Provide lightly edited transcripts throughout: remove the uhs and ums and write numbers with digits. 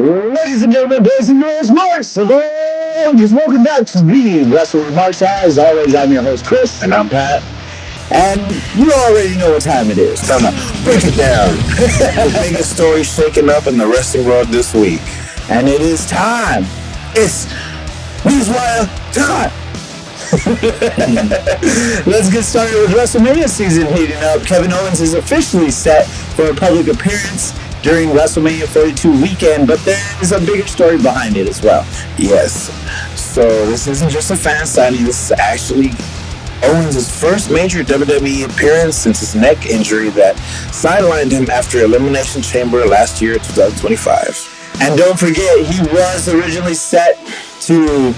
Ladies and gentlemen, boys and girls, Marks, hello! Just welcome back to the Wrestle WreMarks. As always, I'm your host, Chris. And I'm Pat. And you already know what time it is. Time to break it down. The biggest story shaking up in the wrestling world this week. And it is time. It's Newswire time. Let's get started with WrestleMania season heating up. Kevin Owens is officially set for a public appearance during WrestleMania 42 weekend, but there is a bigger story behind it as well. Yes. So this isn't just a fan signing. This is actually Owens' first major WWE appearance since his neck injury that sidelined him after Elimination Chamber last year, 2025. And don't forget, he was originally set to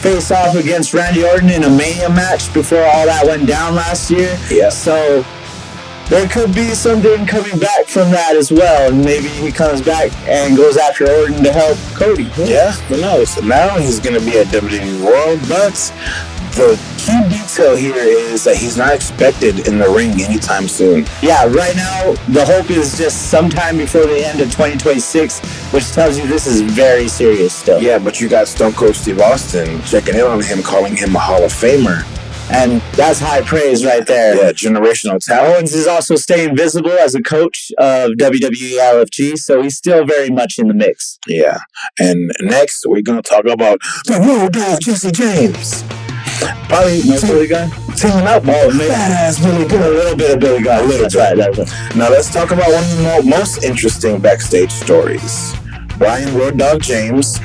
face off against Randy Orton in a Mania match before all that went down last year. Yeah. So there could be something coming back from that as well. And maybe he comes back and goes after Orton to help Cody. Yeah, who knows? So now he's going to be at WWE World, but the key detail here is that he's not expected in the ring anytime soon. Yeah, right now, the hope is just sometime before the end of 2026, which tells you this is very serious still. Yeah, but you got Stone Cold Steve Austin checking in on him, calling him a Hall of Famer. And that's high praise right there. Yeah, generational talent. Owens is also staying visible as a coach of WWE LFG, so he's still very much in the mix. Yeah, and next we're going to talk about the Road Dogg Jesse James. Probably no Billy Gunn? Teaming up. Oh, maybe. Badass Billy Gunn. A little bit of Billy Gunn. A little bit. Right. Now let's talk about one of the most interesting backstage stories. Brian Road Dogg James,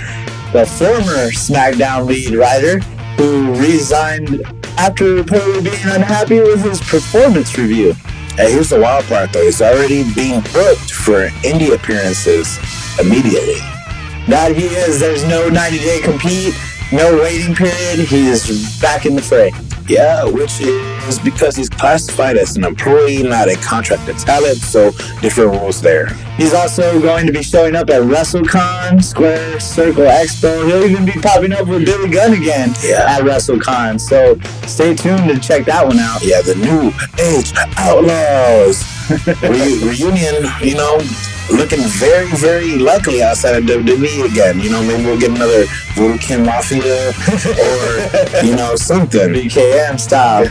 the former SmackDown lead writer, who resigned after reportedly being unhappy with his performance review. And here's the wild part, though. He's already being booked for indie appearances immediately. That he is. There's no 90-day compete. No waiting period. He is back in the fray. Yeah, which is because he's classified as an employee, not a contracted talent, so different rules there. He's also going to be showing up at WrestleCon, Square Circle Expo. He'll even be popping up with Billy Gunn again at WrestleCon, so stay tuned to check that one out. Yeah, the New Age Outlaws reunion, you know, looking very, very likely outside of WWE again. You know, maybe we'll get another Voodoo King Mafia or, you know, something. BKM style.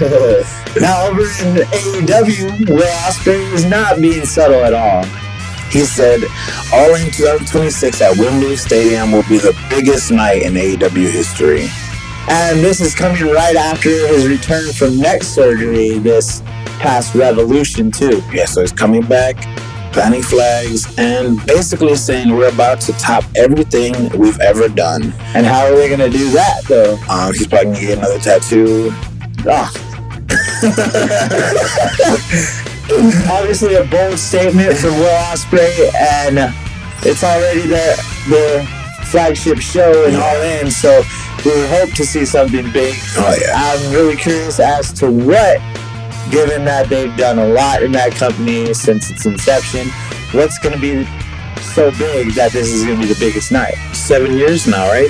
Now, over in AEW, Will Ospreay is not being subtle at all. He said, All In 2026 at Wembley Stadium will be the biggest night in AEW history. And this is coming right after his return from neck surgery this past Revolution, too. Yeah, so he's coming back, planting flags, and basically saying we're about to top everything we've ever done. And how are they going to do that, though? He's probably going to get another tattoo. Obviously a bold statement from Will Ospreay, and it's already the flagship show in All In, so we hope to see something big. Oh, yeah. I'm really curious as to what, given that they've done a lot in that company since its inception, what's going to be so big that this is going to be the biggest night? 7 years now, right?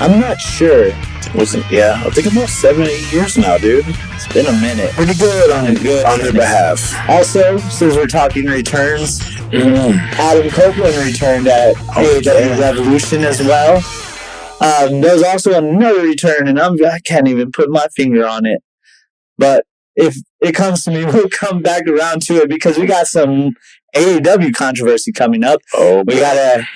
I'm not sure. I think about 7 or 8 years now, dude. It's been a minute. Pretty good on their behalf. Also, since we're talking returns, Adam Copeland returned at AEW Revolution as well. There's also another return, and I can't even put my finger on it. But if it comes to me, we'll come back around to it because we got some AEW controversy coming up. We got to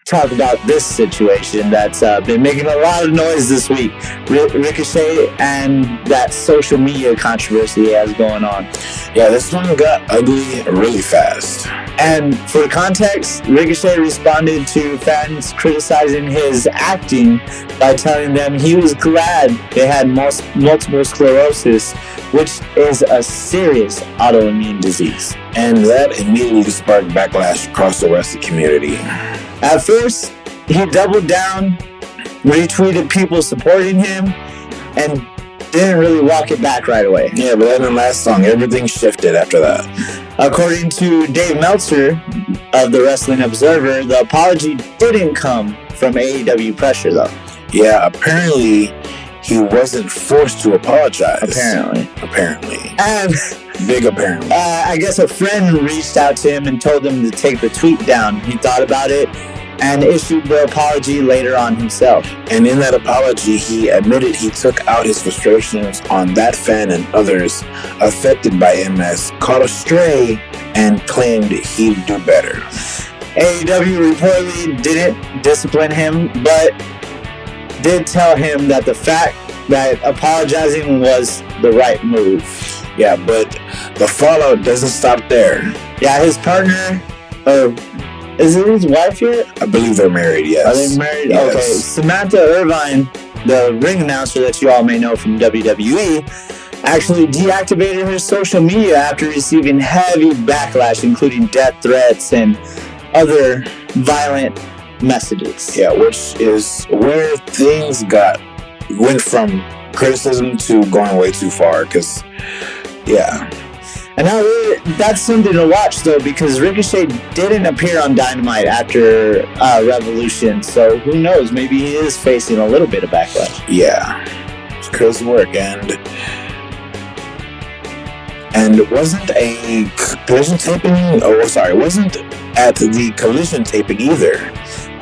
talk about this situation that's been making a lot of noise this week. Ricochet and that social media controversy he has going on. Yeah, this one got ugly really fast. And for context, Ricochet responded to fans criticizing his acting by telling them he was glad they had multiple sclerosis, which is a serious autoimmune disease. And that immediately sparked backlash across the wrestling community. At first, he doubled down, retweeted people supporting him, and didn't really walk it back right away. Yeah, but then in the last song, everything shifted after that. According to Dave Meltzer of the Wrestling Observer, the apology didn't come from AEW pressure, though. Yeah, apparently he wasn't forced to apologize. Apparently. And Big apparently. I guess a friend reached out to him and told him to take the tweet down. He thought about it and issued the apology later on himself. And in that apology, he admitted he took out his frustrations on that fan and others affected by MS, caught a stray, and claimed he'd do better. AEW reportedly didn't discipline him, but did tell him that the fact that apologizing was the right move. Yeah, but the fallout doesn't stop there. Yeah, his partner, is it his wife yet? I believe they're married, yes. Are they married? Yes. Okay. Samantha Irvine, the ring announcer that you all may know from WWE, actually deactivated her social media after receiving heavy backlash, including death threats and other violent messages. Yeah, which is where things went from criticism to going way too far, because, yeah. And now that's something to watch, though, because Ricochet didn't appear on Dynamite after Revolution, so who knows? Maybe he is facing a little bit of backlash. Yeah, it's crazy work, and wasn't a collision taping. Wasn't at the collision taping either.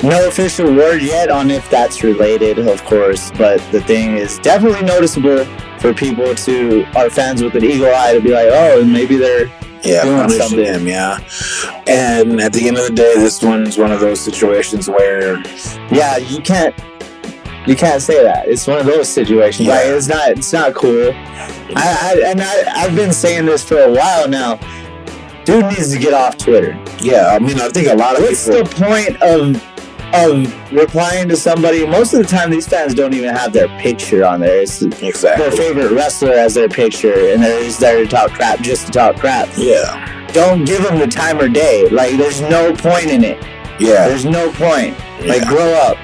No official word yet on if that's related, of course, but the thing is definitely noticeable for people our fans with an eagle eye to be like, oh, maybe they're doing something. Him, yeah. And at the end of the day, this one's one of those situations where, yeah, you can't say that. It's one of those situations. Yeah. Like, it's not cool. I've been saying this for a while now. Dude needs to get off Twitter. Yeah, I mean, I think a lot of What's the point of replying to somebody? Most of the time, these fans don't even have their picture on there. It's their favorite wrestler as their picture, and they're just there to talk crap, just to talk crap. Yeah. Don't give them the time or day. Like, there's no point in it. Yeah. There's no point. Yeah. Like, grow up.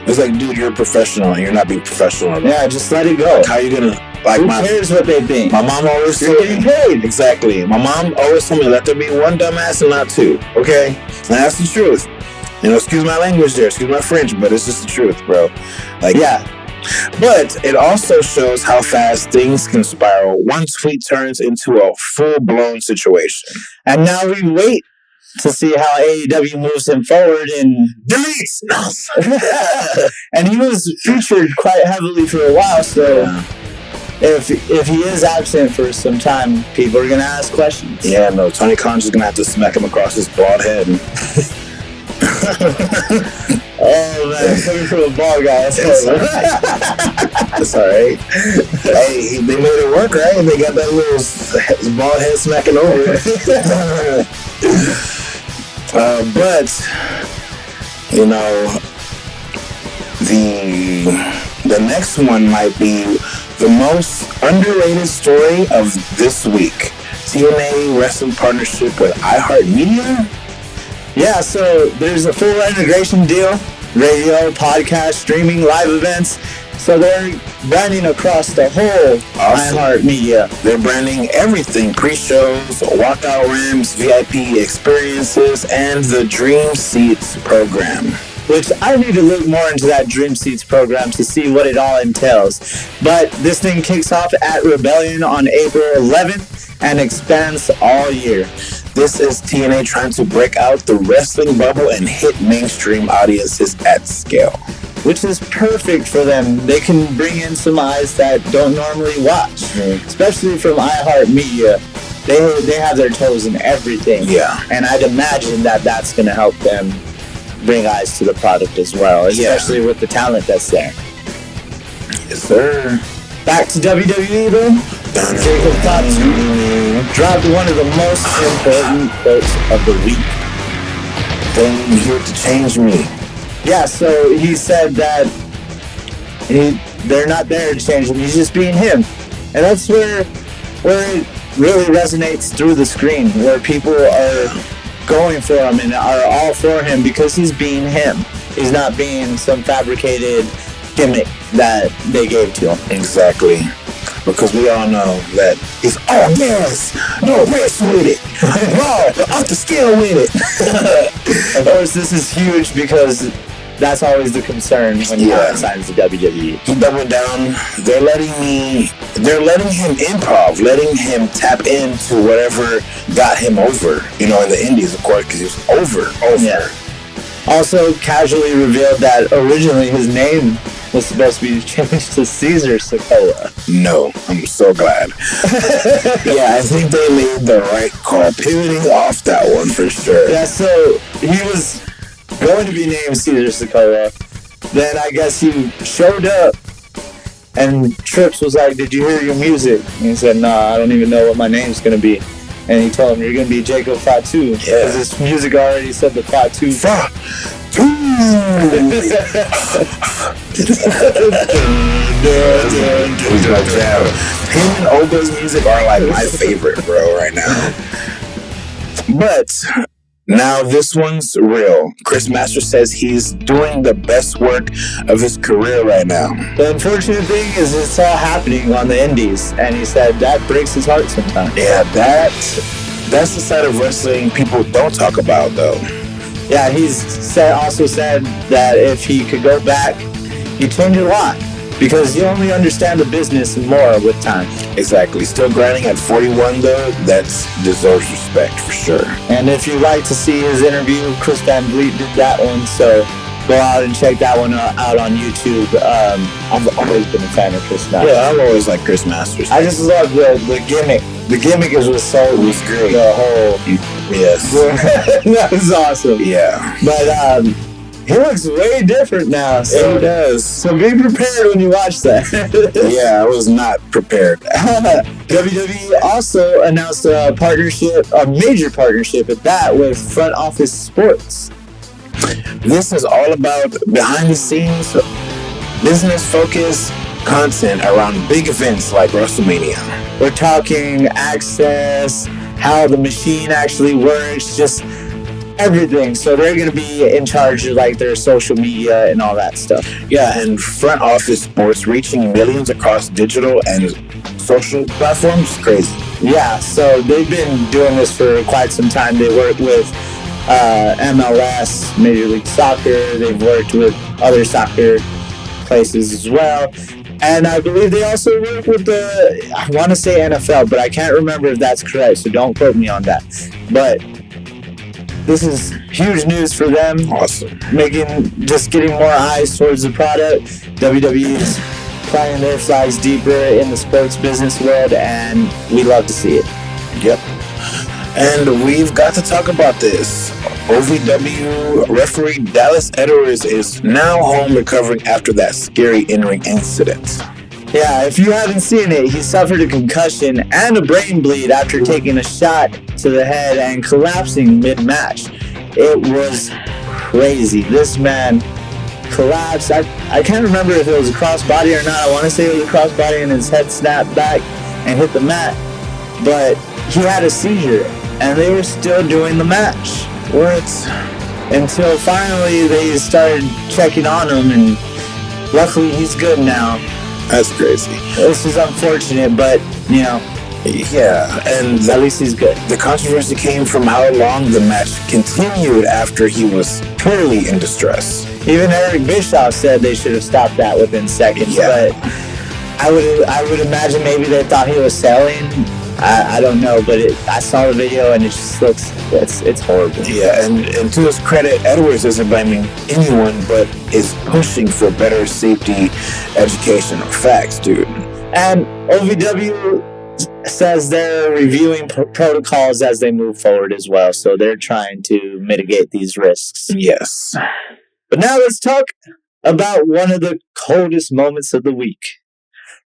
It's like, dude, you're a professional, and you're not being professional enough. Yeah, just let it go. Like, how you gonna... Like, who cares what they think? My mom always You're getting paid. Exactly. My mom always told me, let there be one dumbass and not two. Okay? And that's the truth. You know, excuse my language there, excuse my French, but it's just the truth, bro. Like, yeah. But it also shows how fast things can spiral once tweet turns into a full-blown situation. And now we wait to see how AEW moves him forward and deletes. And he was featured quite heavily for a while, so if he is absent for some time, people are gonna ask questions. Yeah, no, Tony Khan's just gonna have to smack him across his bald head. Oh man, coming from a bald guy. That's alright. Hey, they made it work, right? They got that little bald head smacking over. But you know, the next one might be the most underrated story of this week. TNA wrestling partnership with iHeartMedia. Yeah, so there's a full integration deal. Radio, podcast, streaming, live events. So they're branding across the whole iHeartMedia. They're branding everything. Pre-shows, walkout rims, VIP experiences, and the Dream Seats program. Which I need to look more into that Dream Seats program to see what it all entails. But this thing kicks off at Rebellion on April 11th and expands all year. This is TNA trying to break out the wrestling bubble and hit mainstream audiences at scale. Which is perfect for them. They can bring in some eyes that don't normally watch. Especially from iHeartMedia. They have their toes in everything. Yeah. And I'd imagine that that's going to help them bring eyes to the product as well. Especially with the talent that's there. Yes, sir. Back to WWE though. Jacob Fatu dropped one of the most important quotes of the week. They ain't here to change me. Yeah, so he said that they're not there to change him. He's just being him. And that's where it really resonates through the screen, where people are going for him and are all for him because he's being him. He's not being some fabricated gimmick that they gave to him. Exactly. Because we all know that it's all gas, no rest with it. Raw, off the scale with it. Of course, this is huge because that's always the concern when he signs the WWE. He doubled down. They're letting him improv, letting him tap into whatever got him over. You know, in the Indies, of course, because he was over. Yeah. Also, casually revealed that originally his name was supposed to be changed to Caesar Sikoa. No, I'm so glad. Yeah, I think they made the right call, pivoting off that one for sure. Yeah, so he was going to be named Caesar Sikoa. Then I guess he showed up, and Trips was like, "Did you hear your music?" And he said, "Nah, I don't even know what my name's gonna be." And he told him, "You're gonna be Jacob Fatu." Because his music already said the Fatu. Fatu! Him and Oba's music are like my favorite, bro, right now. But now this one's real. Chris Masters says he's doing the best work of his career right now. The unfortunate thing is it's all happening on the indies, and he said that breaks his heart sometimes. Yeah, that's the side of wrestling people don't talk about, though. Yeah, also said that if he could go back, he'd change a lot. Because you only understand the business more with time. Exactly. Still grinding at 41, though, that deserves respect for sure. And if you'd like to see his interview, Chris Van Vliet did that one, so go out and check that one out on YouTube. I've always been a fan of Chris Masters. Yeah, I've always liked Chris Masters. I just love the gimmick. The gimmick was great. The whole... Yes. That was awesome. Yeah. But, he looks way different now. So, he does. So be prepared when you watch that. Yeah, I was not prepared. WWE also announced a major partnership at that, with Front Office Sports. This is all about behind the scenes, business focused content around big events like WrestleMania. We're talking access, how the machine actually works, just everything. So they're going to be in charge of like their social media and all that stuff. Yeah, and Front Office Sports reaching millions across digital and social platforms. Crazy. Yeah, so they've been doing this for quite some time. They work with MLS, Major League Soccer. They've worked with other soccer places as well. And I believe they also work with I want to say NFL, but I can't remember if that's correct, so don't quote me on that. But this is huge news for them. Awesome. Getting more eyes towards the product. WWE is planting their flags deeper in the sports business world, and we love to see it. Yep. And we've got to talk about this. OVW referee Dallas Edwards is now home recovering after that scary in-ring incident. Yeah, if you haven't seen it, he suffered a concussion and a brain bleed after taking a shot to the head and collapsing mid-match. It was crazy. This man collapsed. I can't remember if it was a crossbody or not. I want to say it was a crossbody and his head snapped back and hit the mat. But he had a seizure, and they were still doing the match. Until finally they started checking on him, and luckily he's good now. That's crazy. This is unfortunate, but, you know. Yeah, and at least he's good. The controversy came from how long the match continued after he was clearly in distress. Even Eric Bischoff said they should have stopped that within seconds, but I would imagine maybe they thought he was selling. I don't know, but I saw the video and it just looks, it's horrible. Yeah, and to his credit, Edwards isn't blaming anyone, but is pushing for better safety education. Facts, dude. And OVW says they're reviewing protocols as they move forward as well, so they're trying to mitigate these risks. Yes. But now let's talk about one of the coldest moments of the week.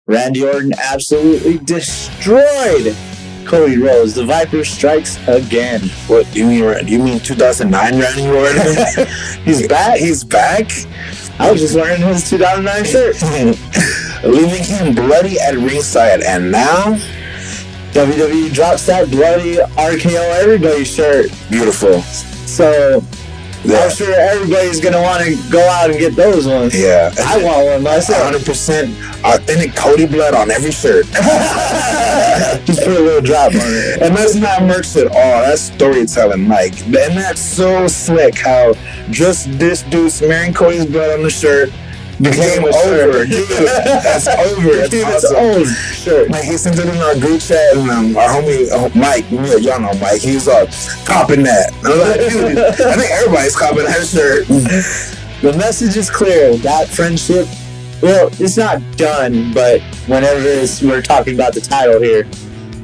Randy Orton absolutely destroyed Cody Rhodes. The Viper strikes again. What do you mean 2009 Randy Orton? He's back. He's back. I was just wearing his 2009 shirt, leaving him bloody at ringside, and now WWE drops that bloody RKO everybody shirt. Beautiful. So I'm sure everybody's gonna want to go out and get those ones. Yeah, I want one myself. 100% authentic Cody blood on every shirt. Just put a little drop on it. And that's not merch at all. That's storytelling, Mike. And that's so slick how just this dude smearing Cody's blood on the shirt became over. Dude, that's over. That's awesome. Old shirt. Like, he sent it in our group chat, and our homie Mike, y'all know Mike, he was copping that. And I was like, dude, I think everybody's copping that shirt. The message is clear. That friendship, well, it's not done, but whenever we're talking about the title here,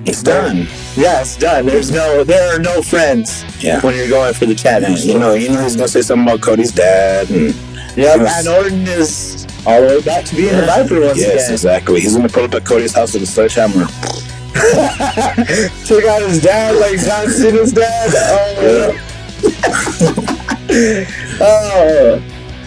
it's done. Yeah, it's done. There are no friends when you're going for the championship. You know he's gonna say something about Cody's dad. And Orton is all the way back to being a Viper once again. Yes, exactly. He's gonna pull up at Cody's house with a sledgehammer. Took out his dad like John Cena's dad.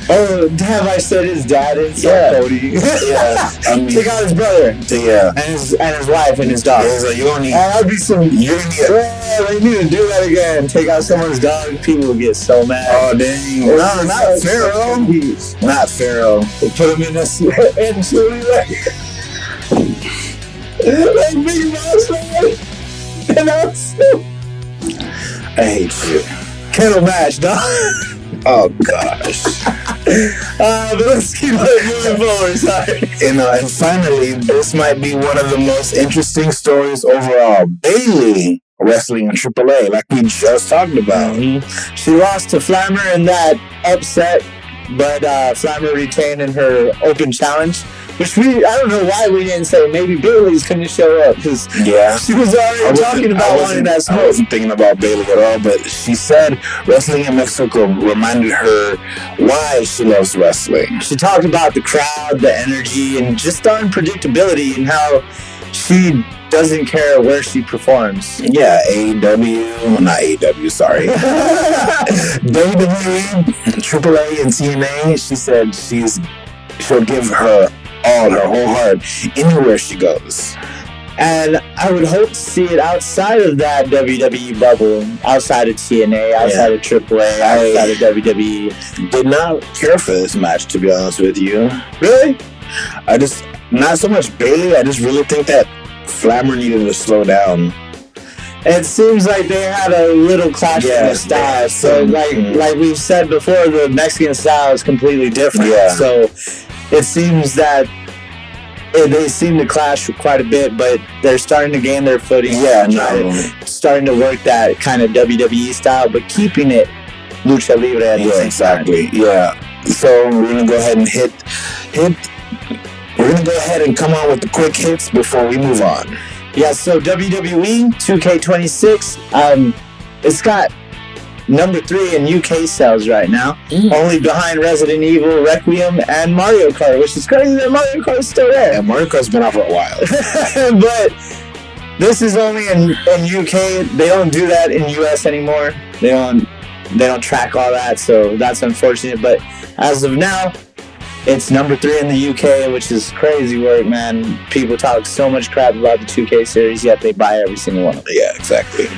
Oh, damn! I said his dad inside Cody. Yeah, I mean, took out his brother. Yeah, and his wife and his dog. Yeah, like, you don't need. That'd be some. They need to do that again. Take out someone's dog. People will get so mad. Oh dang! No, not Pharaoh. Not Pharaoh. They put him in a chili like Big Boss man. And I hate you. Kettle match, dog. Oh gosh. But let's keep moving forward. Sorry. And finally, this might be one of the most interesting stories overall. Bayley wrestling in AAA, like we just talked about. Mm-hmm. She lost to Flammer in that upset, but Flammer retained in her open challenge. Which I don't know why we didn't say maybe Bayley's couldn't show up because she was already talking about wanting that smoke. I wasn't thinking about Bayley at all, but she said wrestling in Mexico reminded her why she loves wrestling. She talked about the crowd, the energy, and just the unpredictability and how she doesn't care where she performs. Yeah, not AEW, sorry. WWE, AAA, and TNA, she said she'll give her all, her whole heart, anywhere she goes. And I would hope to see it outside of that WWE bubble, outside of TNA, outside of AAA, outside of WWE. Did not care for this match, to be honest with you. Really? Not so much Bayley, I just really think that Flammer needed to slow down. It seems like they had a little clash in their styles. So, like we've said before, the Mexican style is completely different. Yeah. So, it seems that they seem to clash quite a bit, but they're starting to gain their footing. Yeah, starting to work that kind of WWE style, but keeping it lucha libre at the same exactly. Time. Yeah. So we're gonna go ahead and we're gonna go ahead and come on with the quick hits before we move on. Yeah. So WWE 2K26, it's got number 3 in UK sales right now, only behind Resident Evil, Requiem, and Mario Kart, which is crazy that Mario Kart is still there. Yeah, Mario Kart's been out for a while. But this is only in UK. They don't do that in US anymore. They don't track all that, so that's unfortunate. But as of now, it's number 3 in the UK, which is crazy work, man. People talk so much crap about the 2K series, yet they buy every single one of them. Yeah, exactly.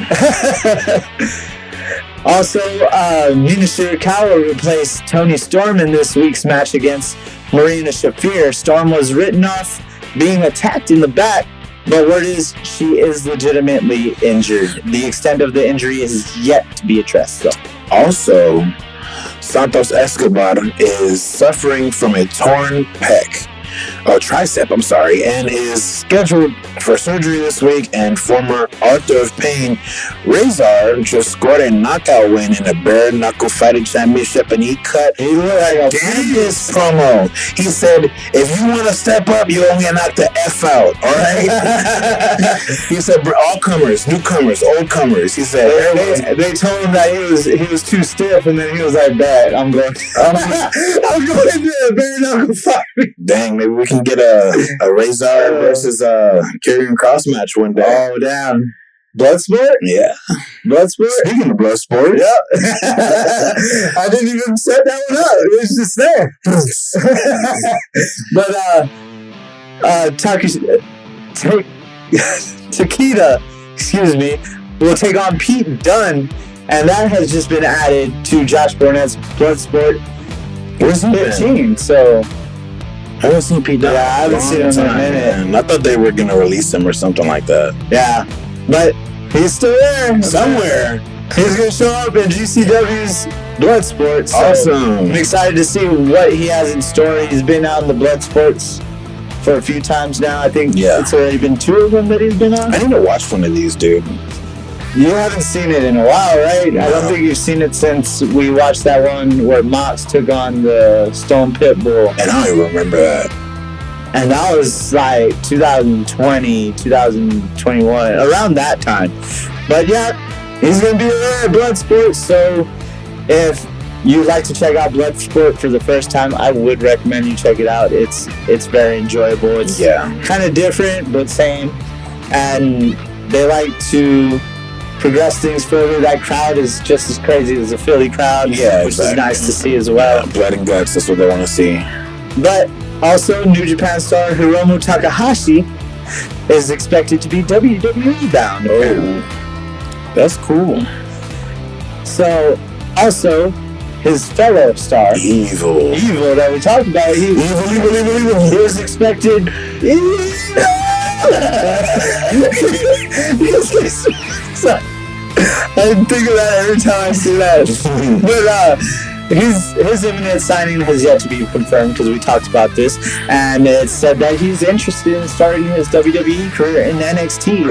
Also, Nina Shirakawa replaced Toni Storm in this week's match against Marina Shafir. Storm was written off being attacked in the back, but word is she is legitimately injured. The extent of the injury is yet to be addressed, though. Also, Santos Escobar is suffering from a torn tricep, and is scheduled for surgery this week. And former Author of Pain, Razor, just scored a knockout win in a bare knuckle fighting championship, and he cut a damnest promo. He said, "If you want to step up, you only knock the F out, all right?" He said, "All comers, newcomers, old comers." He said, they told him that he was too stiff, and then he was like, "Bet I'm going to a bare knuckle fight." Dang, maybe we can get a Razor versus Karrion Kross match one day. Oh, damn. Bloodsport? Yeah. Bloodsport? Speaking of Bloodsport. Yeah. I didn't even set that one up. It was just there. But Takeda, will take on Pete Dunne And that has just been added to Josh Barnett's Bloodsport 15. So I haven't seen Pete Dunne. Yeah, I haven't seen him in a minute. Man. I thought they were gonna release him or something like that. Yeah, but he's still there Somewhere. He's gonna show up in GCW's Bloodsport. So Awesome. I'm excited to see what he has in store. He's been out in the Bloodsports for a few times now. I think it's already been 2 of them that he's been on. I need to watch one of these, dude. You haven't seen it in a while, right? No. I don't think you've seen it since we watched that one where Mox took on the Stone Pitbull. And I don't even remember that. And that was like 2020, 2021, around that time. But yeah, he's going to be there at Bloodsport. So if you'd like to check out Bloodsport for the first time, I would recommend you check it out. It's very enjoyable. It's kind of different, but same. And they like to progress things further. That crowd is just as crazy as the Philly crowd, which is nice to see as well. Yeah, blood and guts, that's what they want to see. But also, New Japan star Hiromu Takahashi is expected to be WWE bound. Oh, that's cool. So, also, his fellow star, Evil that we talked about, he was expected. I think of that every time I see that. But his imminent signing has yet to be confirmed because we talked about this, and it said that he's interested in starting his WWE career in NXT.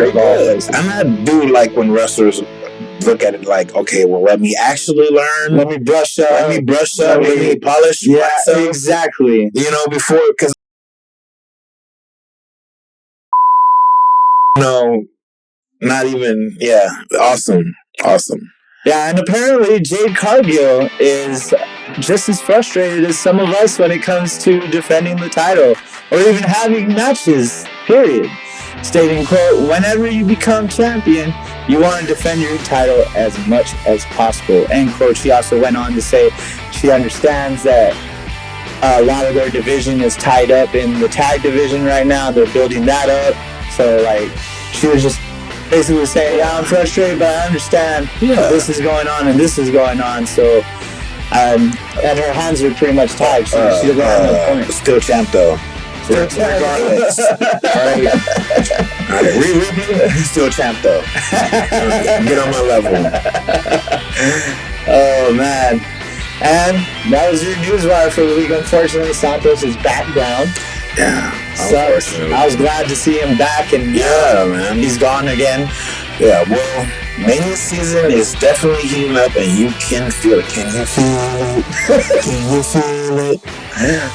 I'm not dude like when wrestlers look at it like, okay, well, let me actually learn. Let me brush up. Let me polish myself. Exactly. You know, before, because no, not even, awesome. Yeah, and apparently Jade Cargill is just as frustrated as some of us when it comes to defending the title or even having matches, period. Stating, quote, whenever you become champion, you want to defend your title as much as possible, end quote. She also went on to say she understands that a lot of their division is tied up in the tag division right now. They're building that up. So, like, she was just basically saying, yeah, I'm frustrated, but I understand this is going on and this is going on. So, and her hands are pretty much tied. She doesn't have no point. Still champ, though. Regardless. Alright, he's still champ, though. Get on my level. Oh, man. And that was your newswire for the week. Unfortunately, Santos is back down. Yeah. So I was glad to see him back, and man, he's gone again. Yeah, well, Mania season is definitely heating up, and you can feel it. Can you feel it? Can you feel it?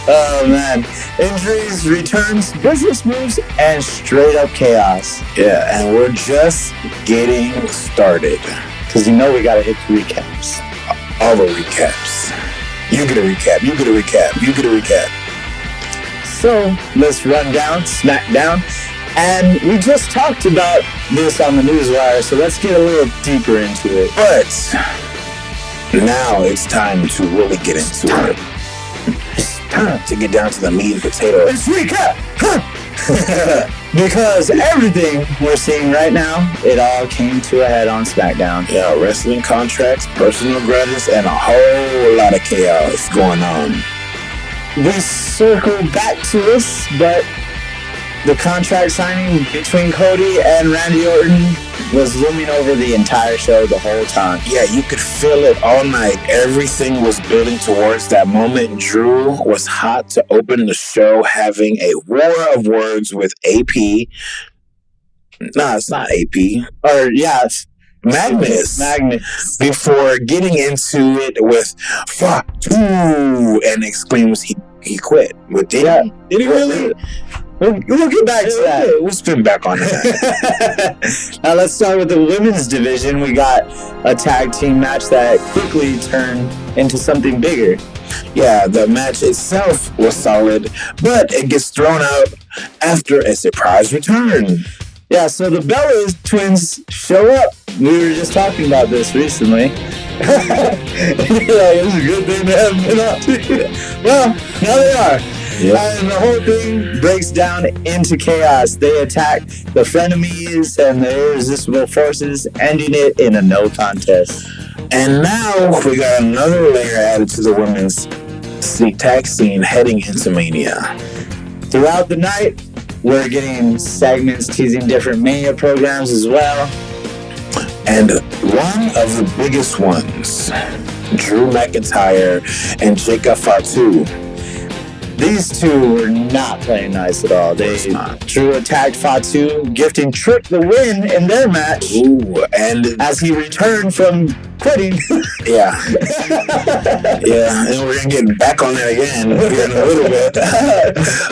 Oh man, injuries, returns, business moves, and straight up chaos. Yeah, and we're just getting started. Because we gotta hit the recaps. All the recaps. You get a recap. You get a recap. You get a recap. So, let's run down SmackDown. And we just talked about this on the newswire, so let's get a little deeper into it. But now it's time to really get into it. It's time to get down to the meat and potatoes. Let's recap! Because everything we're seeing right now, it all came to a head on SmackDown. Yeah, wrestling contracts, personal grudges, and a whole lot of chaos going on. We circle back to this, but the contract signing between Cody and Randy Orton was looming over the entire show the whole time. Yeah, you could feel it all night. Everything was building towards that moment. Drew was hot to open the show, having a war of words with AP. Nah, it's not AP. Or, yeah, it's Magnus. Before getting into it with Fatu and exclaims he quit. But did he really? We'll get back to that. We'll spin back on that. Now let's start with the women's division. We got a tag team match that quickly turned into something bigger. Yeah, the match itself was solid, but it gets thrown out after a surprise return. Yeah, so the Bella twins show up. We were just talking about this recently. It's a good thing they haven't been out. Well, now they are. Yep. And the whole thing breaks down into chaos. They attack the frenemies and the irresistible forces, ending it in a no contest. And now we got another layer added to the women's tag scene heading into Mania. Throughout the night, we're getting segments teasing different Mania programs as well. And one of the biggest ones, Drew McIntyre and Jacob Fatu. These two were not playing nice at all. Drew attacked Fatu, gifting Trick the win in their match. Ooh, and as he returned from quitting. Yeah. Yeah, and we're going to get back on that again here in a little bit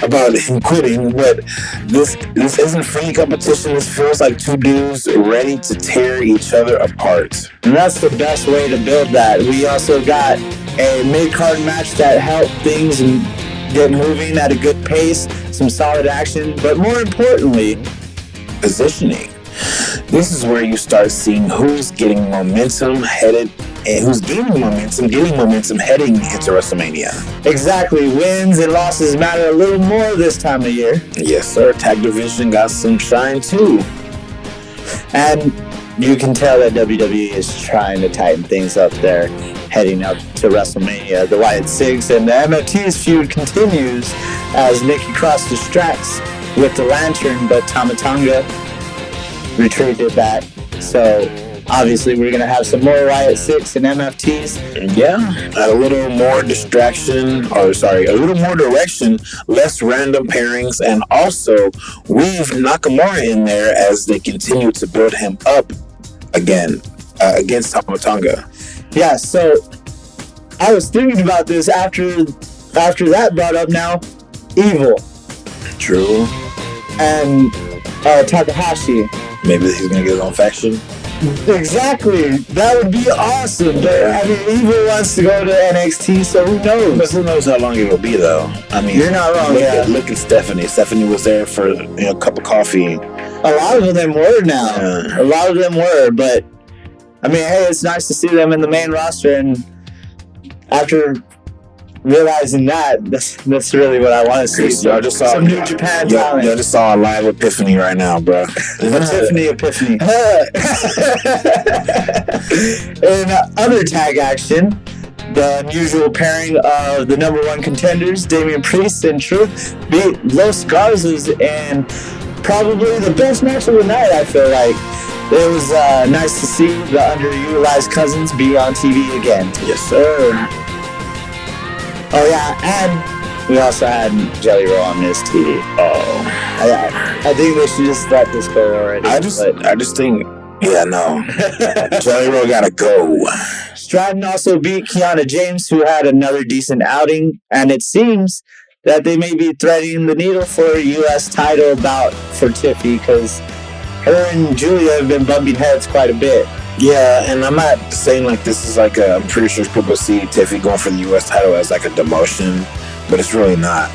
about him quitting, but this isn't friendly competition. This feels like two dudes ready to tear each other apart. And that's the best way to build that. We also got a mid-card match that helped things and get moving at a good pace, some solid action, but more importantly, positioning. This is where you start seeing who's getting momentum heading into WrestleMania. Exactly. Wins and losses matter a little more this time of year. Yes, sir. Tag division got some shine too. And you can tell that WWE is trying to tighten things up there heading up to WrestleMania. The Wyatt Six and the MFT's feud continues as Nikki Cross distracts with the lantern, but Tama Tonga retreated back. So obviously we're going to have some more Wyatt Six and MFTs. Yeah, a little more direction, less random pairings, and also weave Nakamura in there as they continue to build him up again against Tama Tonga. Yeah, so I was thinking about this after that brought up now. Evil. True. And Takahashi. Maybe he's going to get his own faction. Exactly. That would be awesome. But, I mean, Evil wants to go to NXT, so who knows? But who knows how long it will be, though. I mean, you're not wrong. Look at Stephanie. Stephanie was there for a cup of coffee. A lot of them were now. Yeah. A lot of them were, but I mean, hey, it's nice to see them in the main roster, and after realizing that's really what I want to see. Y'all just saw some New Japan talent. Y'all just saw a live epiphany right now, bro. Epiphany. In other tag action, the unusual pairing of the number one contenders, Damian Priest and Truth, beat Los Garzas in probably the best match of the night, I feel like. It was nice to see the underutilized cousins be on TV again. Yes, sir. Oh, yeah, and we also had Jelly Roll on this TV. Oh. I think they should just let this go already. I just think, yeah, no. Jelly Roll gotta go. Stratton also beat Kiana James, who had another decent outing, and it seems that they may be threading the needle for a U.S. title bout for Tiffy, because her and Julia have been bumping heads quite a bit. Yeah, and I'm not saying like this is like I'm pretty sure people see Tiffy going for the U.S. title as like a demotion, but it's really not.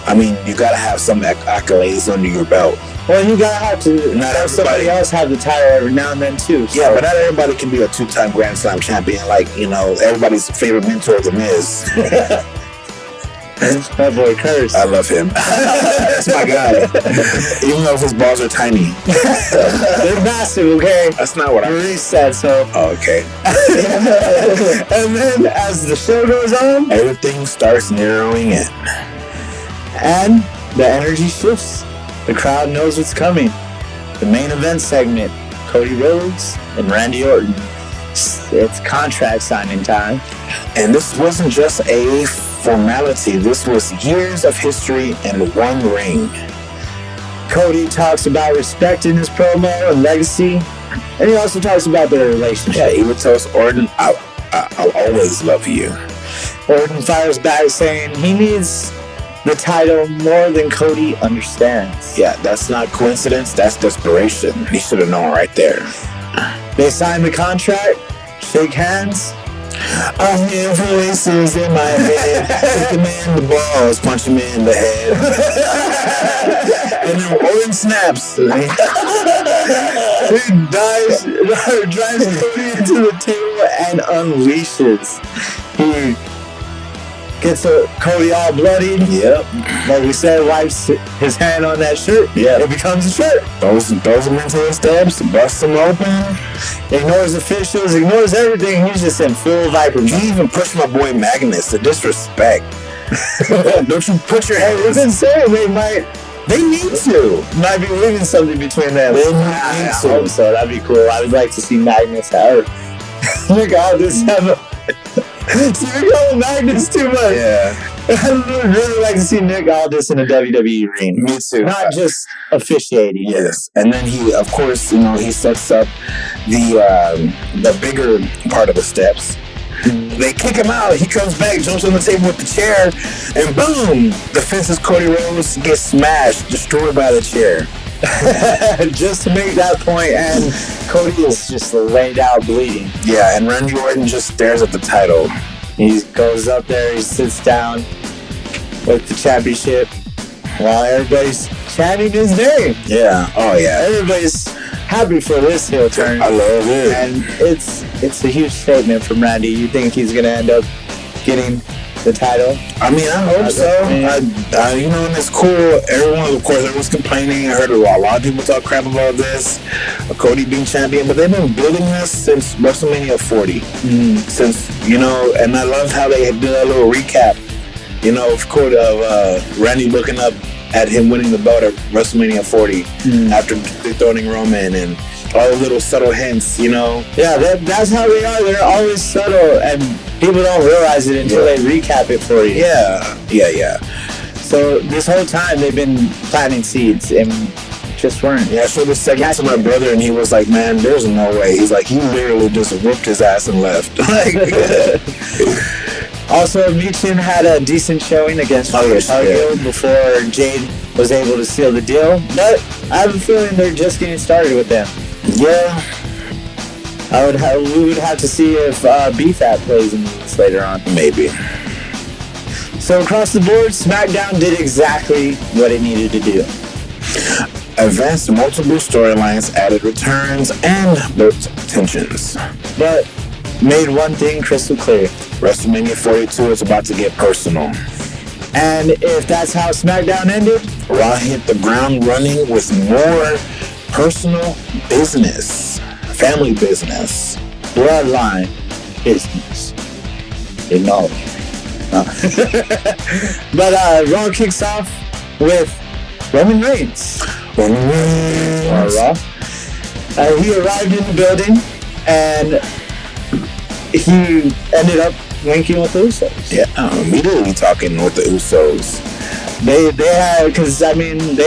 I mean, you gotta have some accolades under your belt. Well, you gotta have to. Not have somebody else have the title every now and then too. So. Yeah, but not everybody can be a two-time Grand Slam champion. Like, everybody's favorite mentor, The Miz. My boy Curse. I love him. That's my guy. Even though his balls are tiny. They're massive, okay? That's not what Maurice said, so. Oh, okay. And then as the show goes on, everything starts narrowing in. And the energy shifts. The crowd knows what's coming. The main event segment, Cody Rhodes and Randy Orton. It's contract signing time. And this wasn't just a formality. This was years of history and one ring. Cody talks about respecting his promo and legacy, and he also talks about their relationship. Yeah, he would tell us, Orton, I'll always love you. Orton fires back saying he needs the title more than Cody understands. Yeah, that's not coincidence. That's desperation. He should have known right there. They sign the contract, shake hands. I hear voices in my head. Hit the man in the balls, punch him in the head. And then Orton snaps. He drives Cody into the table and unleashes. Gets Cody all bloodied. Yep. Like we said, wipes his hand on that shirt. Yeah. It becomes a shirt. Throws him into the steps, busts him open. Ignores officials, ignores everything. He's just in full Viper mode. He even pushed my boy Magnus. The disrespect. Don't you put your head. It's insane. They need to. Might be leaving something between them. They need to. I hope so. That'd be cool. I would like to see Magnus have. Look at all this have. See, we're going Magnus too much. Yeah. I would really like to see Nick Aldis in a WWE ring. Me too. Not just officiating. Yes. And then he, of course, he sets up the bigger part of the steps. They kick him out. He comes back, jumps on the table with the chair, and boom! The fences Cody Rhodes gets smashed, destroyed by the chair. Just to make that point, and Cody is just laid out bleeding. Yeah, and Randy Orton just stares at the title. He goes up there, he sits down with the championship while everybody's chanting his name. Yeah. Oh yeah. Everybody's happy for this heel turn. I love it. And it's a huge statement from Randy. You think he's gonna end up getting the title? I mean, I hope so. And it's cool. Everyone's complaining. I heard a lot of people talk crap about this. Cody being champion, but they've been building this since WrestleMania 40. Since, and I love how they did a little recap, of Randy looking up at him winning the belt at WrestleMania 40 after dethroning Roman and all the little subtle hints, Yeah, that's how they are. They're always subtle, and people don't realize it until they recap it for you. Yeah. So this whole time they've been planting seeds and just weren't. Yeah, I showed this segment to my brother, and he was like, "Man, there's no way." He's like, he literally just whooped his ass and left. Also, Michin had a decent showing against Cargill before Jade was able to seal the deal, but I have a feeling they're just getting started with them. Yeah. We would have to see if BFAT plays in this later on. Maybe. So across the board, SmackDown did exactly what it needed to do. Advanced multiple storylines, added returns, and built tensions. But made one thing crystal clear. WrestleMania 42 is about to get personal. And if that's how SmackDown ended, Raw hit the ground running with more personal business. Family business. bloodline business. Acknowledge. But Raw kicks off with Roman Reigns. He arrived in the building and he ended up linking with the Usos. Yeah, immediately talking with the Usos. They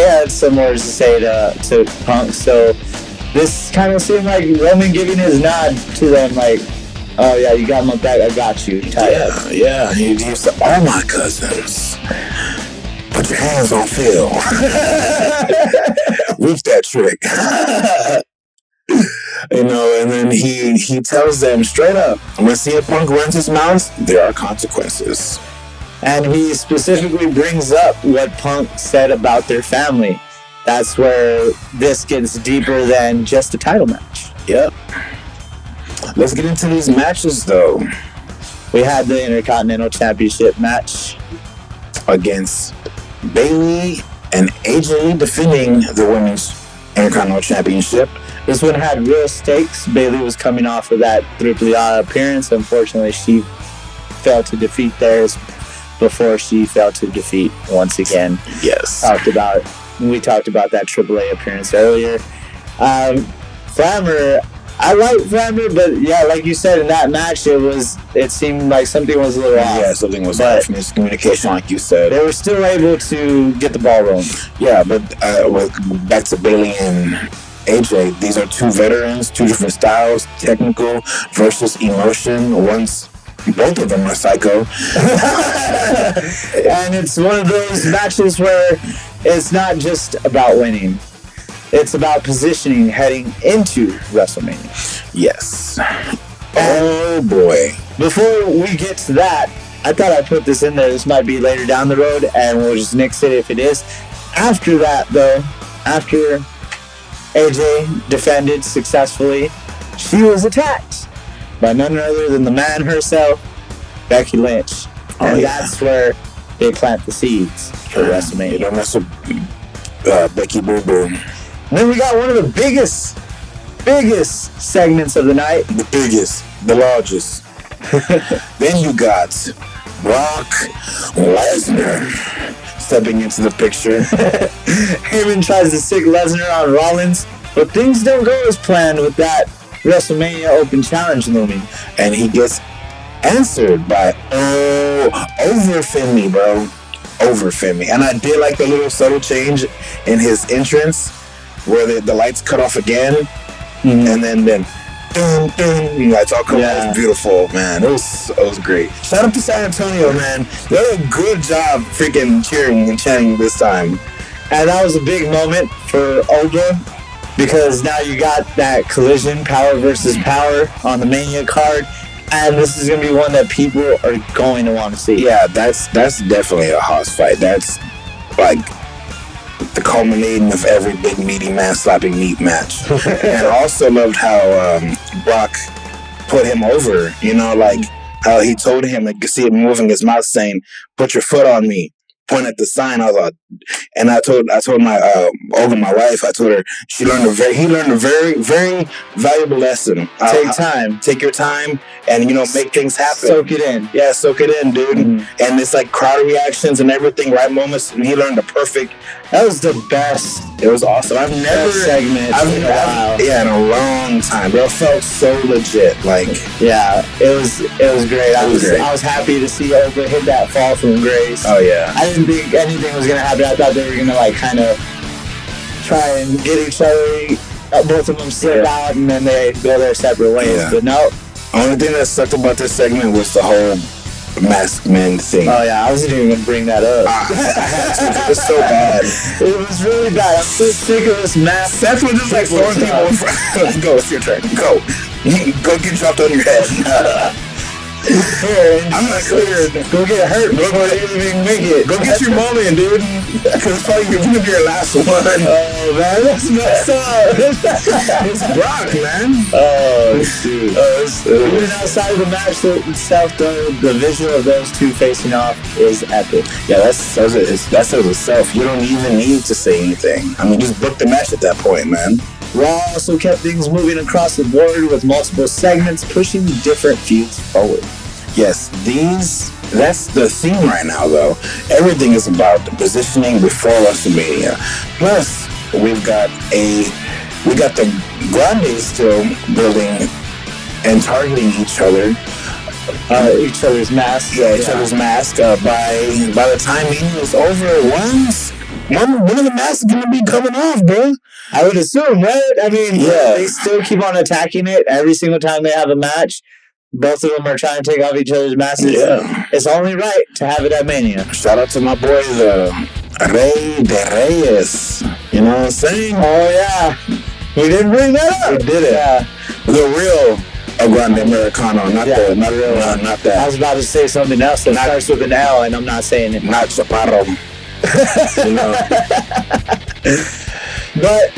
had some words to say to Punk, so this kind of seemed like Roman giving his nod to them, like, oh yeah, you got my back, I got you. Yeah. He said, all my cousins, put your hands on Phil. Roof that trick. And then he tells them straight up, when CM Punk runs his mouth, there are consequences. And he specifically brings up what Punk said about their family. That's where this gets deeper than just a title match. Yep. Let's get into these matches, though. We had the Intercontinental Championship match against Bayley and AJ Lee defending the Women's Intercontinental Championship. This one had real stakes. Bayley was coming off of that Triple appearance. Unfortunately, she failed to defeat theirs before she failed to defeat once again. Yes. We talked about that AAA appearance earlier. Flammer, I like Flammer, but yeah, like you said, in that match, it seemed like something was a little off. Yeah, something was off. Miscommunication, like you said. They were still able to get the ball rolling. Yeah, but back to Bayley and AJ, these are two veterans, two different styles, technical versus emotion. Both of them are psycho. And it's one of those matches where it's not just about winning. It's about positioning heading into WrestleMania. Yes. Oh boy. Before we get to that, I thought I'd put this in there. This might be later down the road, and we'll just nix it if it is. After that, though, after AJ defended successfully, she was attacked by none other than the man herself, Becky Lynch. And that's where they plant the seeds for WrestleMania. You don't mess with Becky Boo Boo. And then we got one of the biggest segments of the night. The biggest, the largest. Then you got Brock Lesnar stepping into the picture. Heyman tries to stick Lesnar on Rollins, but things don't go as planned with that WrestleMania Open Challenge looming. And he gets answered by Oba Femi, bro. Oba Femi. And I did like the little subtle change in his entrance where the lights cut off again. And then dun, dun, you know, it's all coming out. It was beautiful, man. It was great. Shout out to San Antonio, man. They did a good job freaking cheering and chanting this time. And that was a big moment for Oba, because now you got that collision, power versus power, on the Mania card. And this is going to be one that people are going to want to see. Yeah, that's definitely a house fight. That's like the culminating of every big meaty man slapping meat match. And I also loved how Brock put him over. You know, like how he told him, I could see him moving his mouth saying, "Put your foot on me." Point at the sign. I was like, and I told my Olga, my wife, I told her he learned a very, very valuable lesson. Take your time, and make things happen. Soak it in. Yeah, soak it in, dude. And it's like crowd reactions and everything, right moments. And he learned the perfect. That was the best. It was awesome. I've never segment in a while. Yeah, in a long time, bro. It felt so legit. Like, yeah, it was great. I was happy to see Oba hit that fall from grace. Oh yeah. I didn't think anything was gonna happen. I thought they were gonna kind of try and get each other. Both of them slip out and then they go their separate ways. Yeah. But no. Only thing that sucked about this segment was the whole masked men thing. Oh yeah, I wasn't even gonna bring that up. I had to. It was so bad. It was really bad. I'm so sick of this mask. Seth was just throwing people in front. Go, it's your turn. Go get dropped on your head. I'm not clear. Go get hurt before you even make it. Go get your moment, dude. Because it's probably gonna be your last one. Oh man, that's messed up. It's Brock, man. Oh shoot. Even outside of the match itself, though, the visual of those two facing off is epic. Yeah, that says itself. You don't even need to say anything. I mean, just book the match at that point, man. Raw also kept things moving across the board with multiple segments pushing different feuds forward. Yes, that's the theme right now, though. Everything is about the positioning before WrestleMania. Plus, we got the Grandes still building and targeting each other. Each other's masks. Yeah, each other's masks. By the time Mania is over, one of the masks is gonna be coming off, bro. I would assume, right? I mean, they still keep on attacking it every single time they have a match. Both of them are trying to take off each other's masks. Yeah. It's only right to have it at Mania. Shout out to my boy, the Rey de Reyes. You know what I'm saying? Oh, yeah. We didn't bring that up. We did it. Yeah. The real Grande Americano, not that. I was about to say something else that starts with an L, and I'm not saying it. Not Chaparro. But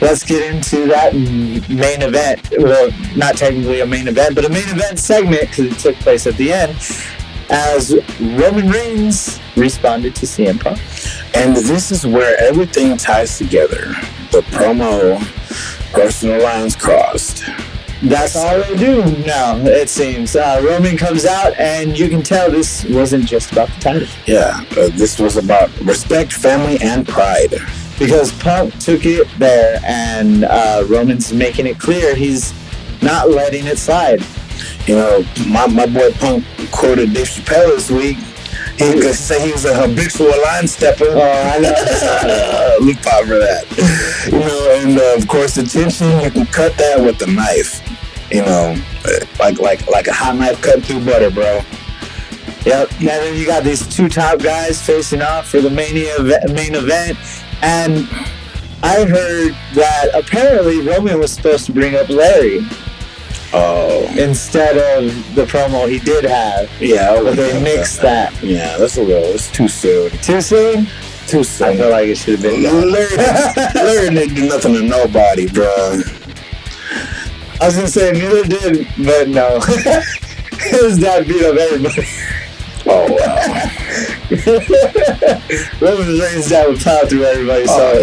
let's get into that main event. Well, not technically a main event, but a main event segment because it took place at the end as Roman Reigns responded to CM Punk. And this is where everything ties together. The promo, personal lines crossed. That's all they do now, it seems. Roman comes out, and you can tell this wasn't just about the title. Yeah, this was about respect, family, and pride. Because Punk took it there, and Roman's making it clear he's not letting it slide. You know, my boy Punk quoted Dave Chappelle this week. He could say he was a habitual line stepper. Oh, I know. Look out for that. You know, and of course the tension, you can cut that with a knife. You know, like a hot knife cutting through butter, bro. Yep. And then you got these two top guys facing off for the Mania main event. And I heard that apparently Roman was supposed to bring up Larry. Oh. Instead of the promo he did have. Yeah. But they mixed that. Yeah, it's too soon. Too soon? Too soon. I feel like it should have been done. Larry didn't do nothing to nobody, bro. I was going to say neither did, but no. His dad beat up everybody. Oh, wow. Roman Reigns down with power through everybody. So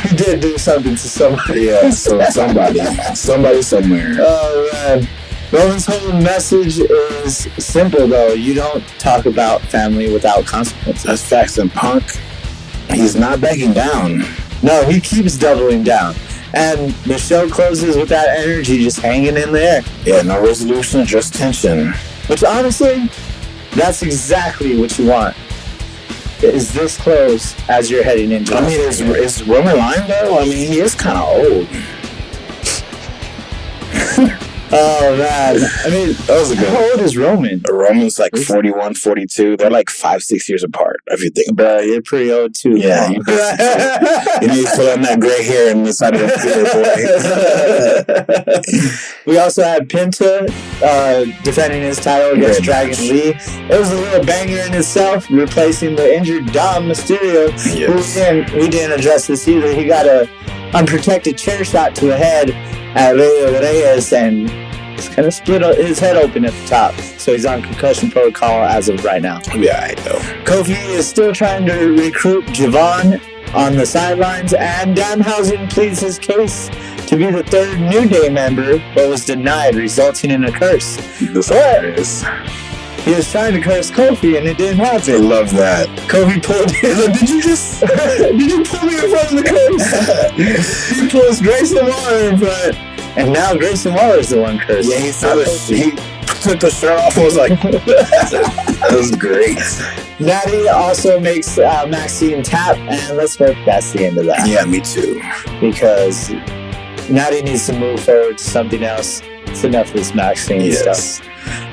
he did do something to somebody. Yeah, so somebody somewhere. Oh, man. Roman's whole message is simple, though. You don't talk about family without consequences. That's facts. And Punk, he's not backing down. No, he keeps doubling down. And the show closes with that energy just hanging in the air. Yeah, no resolution, just tension. Which, honestly, that's exactly what you want. Is this close as you're heading into I mean, is Roman lying, though? I mean, he is kind of old. Oh, man. I mean, that was a good. How old is Roman? Roman's like 41, 42. They're like 5-6 years apart, if you think about it. You're pretty old, too. Yeah. You need to put on that gray hair in the side of the boy. We also had Penta defending his title against Dragon Lee. It was a little banger in itself, replacing the injured Dom Mysterio. Yes. We didn't address this either. He got a unprotected chair shot to the head at Reyes and just kind of split his head open at the top. So he's on concussion protocol as of right now. Yeah, I know. Kofi is still trying to recruit Javon on the sidelines, and Danhausen pleads his case to be the third New Day member, but was denied, resulting in a curse. He was trying to curse Kofi, and it didn't happen. I love that. Kofi pulled him. Did you pull me in front of the curse? He pulls Grayson Waller in front, and now Grayson Waller is the one cursed. Yeah, he took the shirt off and was like, that was great. Natty also makes Maxine tap, and let's hope that's the end of that. Yeah, me too. Because Natty needs to move forward to something else. It's enough of this Maxine stuff.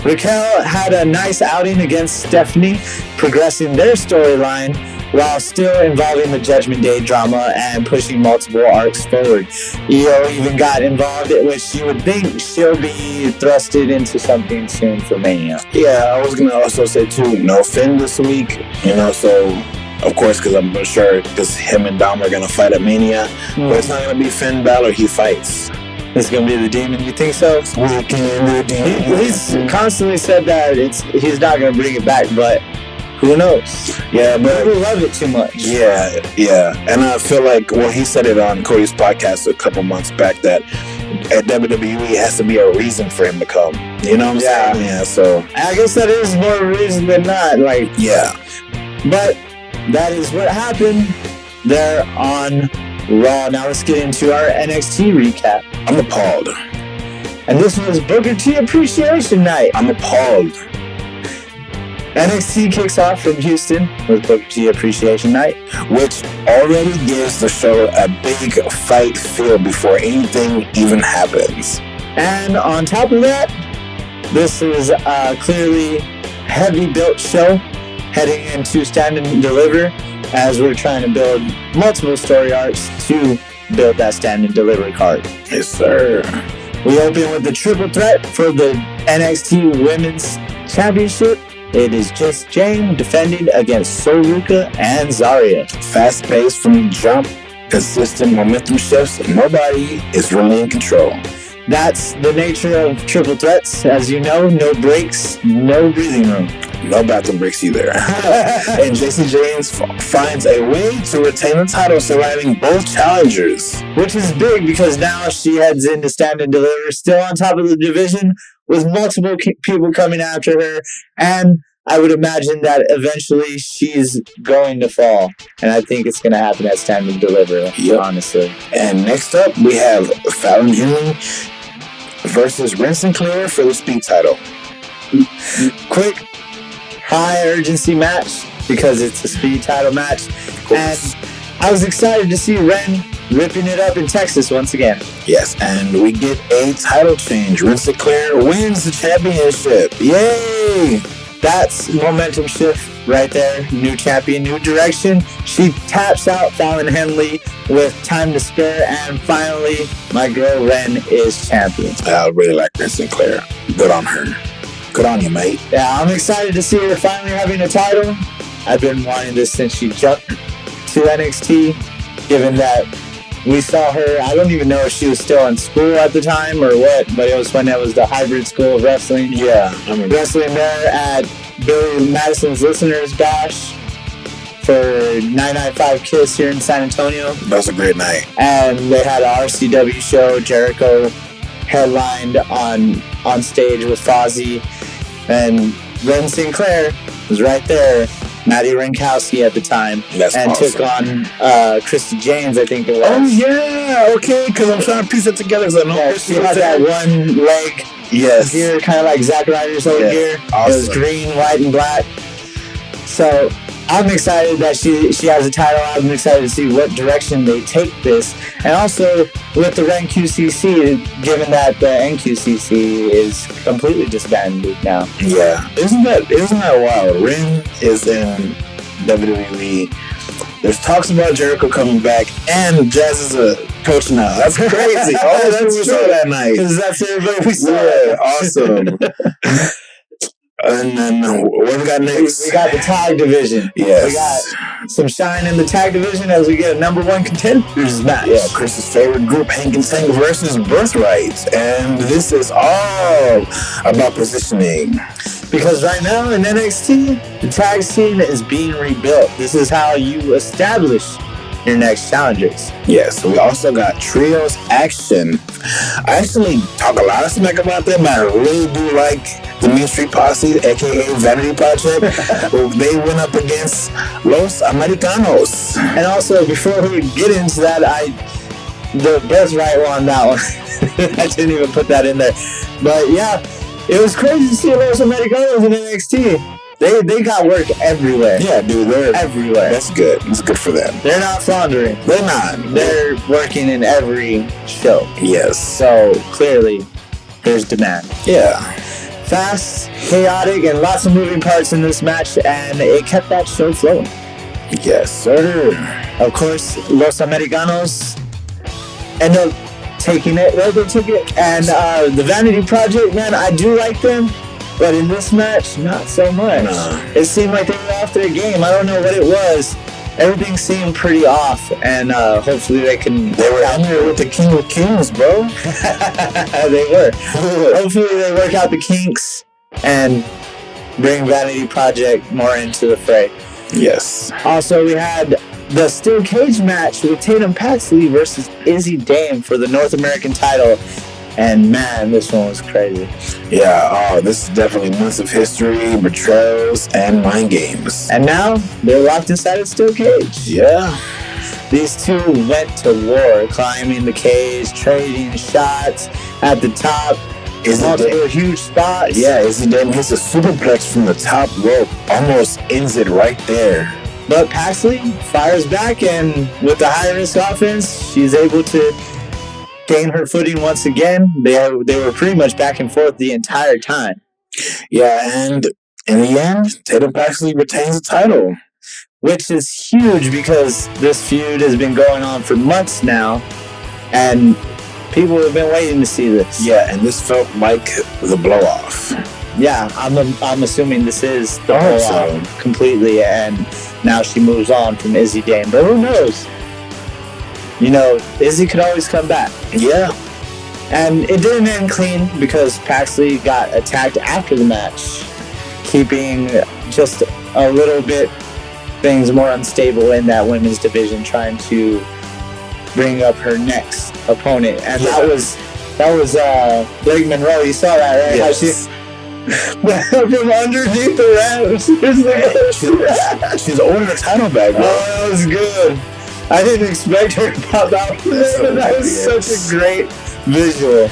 Raquel had a nice outing against Stephanie, progressing their storyline while still involving the Judgment Day drama and pushing multiple arcs forward. Io even got involved, which you would think she'll be thrusted into something soon for Mania. Yeah, I was going to also say, too, no Finn this week, so... Of course, because I'm sure because him and Dom are going to fight at Mania. But it's not going to be Finn Balor, he fights. It's going to be the Demon, you think so? He's constantly said that he's not going to bring it back, but who knows? Yeah, but we love it too much. Yeah. And I feel like, he said it on Cody's podcast a couple months back that at WWE it has to be a reason for him to come. You know what I'm saying? Yeah, so. I guess that is more reason than not. Yeah. But that is what happened there on Raw. Now let's get into our NXT recap. I'm appalled. And this was Booker T Appreciation Night. I'm appalled. NXT kicks off from Houston with Booker T Appreciation Night, which already gives the show a big fight feel before anything even happens. And on top of that, this is a clearly heavy built show heading into Stand and Deliver, as we're trying to build multiple story arcs to build that Stand and Deliver card. Yes, sir. We open with the triple threat for the NXT Women's Championship. It is just Jane defending against Soruka and Zarya. Fast pace from the jump, consistent momentum shifts, and nobody is really in control. That's the nature of triple threats. As you know, no breaks, no breathing room. No bathroom breaks either. And Jacy Jaynes finds a way to retain the title, surviving both challengers. Which is big because now she heads into Stand and Deliver, still on top of the division, with multiple people coming after her. And I would imagine that eventually she's going to fall. And I think it's going to happen at Stand and Deliver, honestly. And next up, we have Fallon Henley versus Ren Sinclair for the Speed title. Quick, high urgency match because it's a Speed title match. And I was excited to see Ren ripping it up in Texas once again. Yes, and we get a title change. Ren Sinclair wins the championship. Yay! That's momentum shift right there. New champion, new direction. She taps out Fallon Henley with time to spare, and finally, my girl Ren is champion. I really like Ren Sinclair. Good on her. Good on you, mate. Yeah, I'm excited to see her finally having a title. I've been wanting this since she jumped to NXT, given that we saw her, I don't even know if she was still in school at the time or what, but it was when it was the hybrid school of wrestling. Yeah. I mean, wrestling there at Billy Madison's Listeners Bash for 995 Kiss here in San Antonio. That was a great night. And they had an RCW show. Jericho headlined on stage with Fozzy. And Ren Sinclair was right there. Maddie Rankowski at the time. That's and awesome. took on Krista James, I think it was. Oh, yeah. Okay, because I'm trying to piece it together. She had that one leg. Yes. Here, kind of like Zack Ryder's old gear. Awesome. It was green, white, and black. So I'm excited that she has a title. I'm excited to see what direction they take this. And also with the Ren QCC, given that the NQCC is completely disbanded now. Yeah. Isn't that wild? Ren is in WWE. There's talks about Jericho coming back, and Jazz is a coach now. That's crazy. Oh, that's true. Saw that night. Because that's everybody we saw. Yeah, awesome. And then what we got next? We got the tag division. Yes. We got some shine in the tag division as we get a number one contenders match. Yeah, Chris's favorite group, Hank and Tank versus Birthright. And this is all about positioning. Because right now in NXT, the tag scene is being rebuilt. This is how you establish your next challengers. Yes, we also got trios action. I actually talk a lot of smack about them, but I really do like the Mean Street Posse, aka Vanity Project. They went up against Los Americanos. And also, before we get into that, the Birthright won that one. I didn't even put that in there. But yeah, it was crazy to see Los Americanos in NXT. They got work everywhere. Yeah, dude, they're everywhere. That's good. It's good for them. They're not floundering. They're not. They're working in every show. Yes. So clearly, there's demand. Yeah. Fast, chaotic, and lots of moving parts in this match, and it kept that show flowing. Yes, sir. Of course, Los Americanos end up taking it. They took it. And the Vanity Project, man, I do like them. But in this match, not so much. Nah. It seemed like they were off their game. I don't know what it was. Everything seemed pretty off, and hopefully they can... They were in there with the King of Kings, bro. They were. Hopefully they work out the kinks and bring Vanity Project more into the fray. Yes. Also, we had the steel cage match with Tatum Paxley versus Izzy Dame for the North American title. And man, this one was crazy. Yeah, this is definitely months of history, betrayals, and mind games. And now they're locked inside a steel cage. Yeah. These two went to war, climbing the cage, trading shots at the top. Multiple huge spots. Yeah, Izzy Dame hits a superplex from the top rope, almost ends it right there. But Paxley fires back, and with the high-risk offense, she's able to gain her footing once again. They were pretty much back and forth the entire time. Yeah, and in the end, Tatum Paxley retains the title. Which is huge because this feud has been going on for months now, and people have been waiting to see this. Yeah, and this felt like the blow-off. Yeah, I'm assuming this is the blow-off completely, and now she moves on from Izzy Dame. But who knows? You know, Izzy could always come back. Yeah. And it didn't end clean because Paxley got attacked after the match, keeping just a little bit things more unstable in that women's division, trying to bring up her next opponent. And that was Blake Monroe. You saw that, right? Yes. How from underneath the ramp. She's holding her title back, bro. Oh, that was good. I didn't expect her to pop out from there, but that was such a great visual.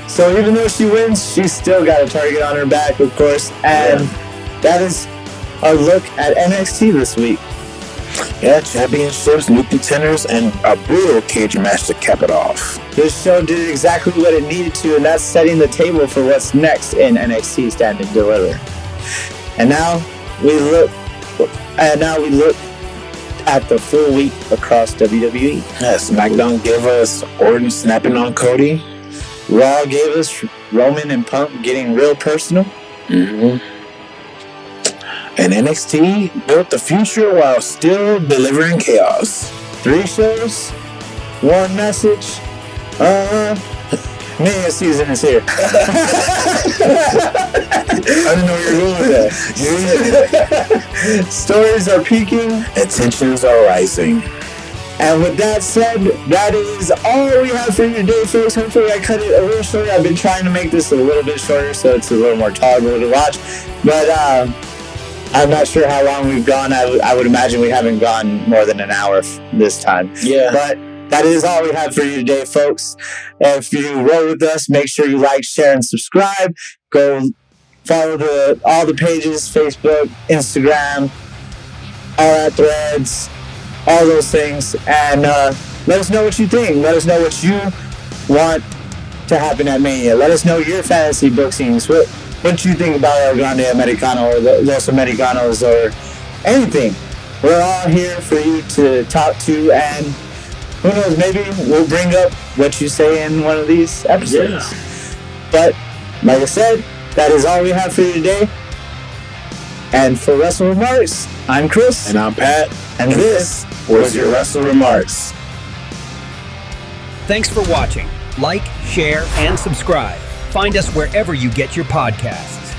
So even though she wins, she's still got a target on her back, of course. And that is our look at NXT this week. Yeah, championships, new contenders, and a brutal cage match to cap it off. This show did exactly what it needed to, and that's setting the table for what's next in NXT Stand and Deliver. And now we look at the full week across WWE. Yeah, SmackDown gave us Orton snapping on Cody. Raw gave us Roman and Punk getting real personal. Mm-hmm. And NXT built the future while still delivering chaos. 3 shows, 1 message. Mania season is here. I didn't know you were going with that. Stories are peaking. Attentions are rising. And with that said, that is all we have for you today, folks. Hopefully I cut it a little shorter. I've been trying to make this a little bit shorter so it's a little more tolerable to watch. But I'm not sure how long we've gone. I would imagine we haven't gone more than an hour this time. Yeah. But that is all we have for you today, folks. If you roll with us, make sure you like, share, and subscribe. Go follow all the pages, Facebook, Instagram, all that threads, all those things. And let us know what you think. Let us know what you want to happen at Mania. Let us know your fantasy bookings. What you think about El Grande Americano or the Los Americanos or anything. We're all here for you to talk to, and who knows, maybe we'll bring up what you say in one of these episodes. Yeah. But, like I said, that is all we have for you today. And for Wrestle WreMarks, I'm Chris. And I'm Pat. And this was your Wrestle WreMarks. Thanks for watching. Like, share, and subscribe. Find us wherever you get your podcasts.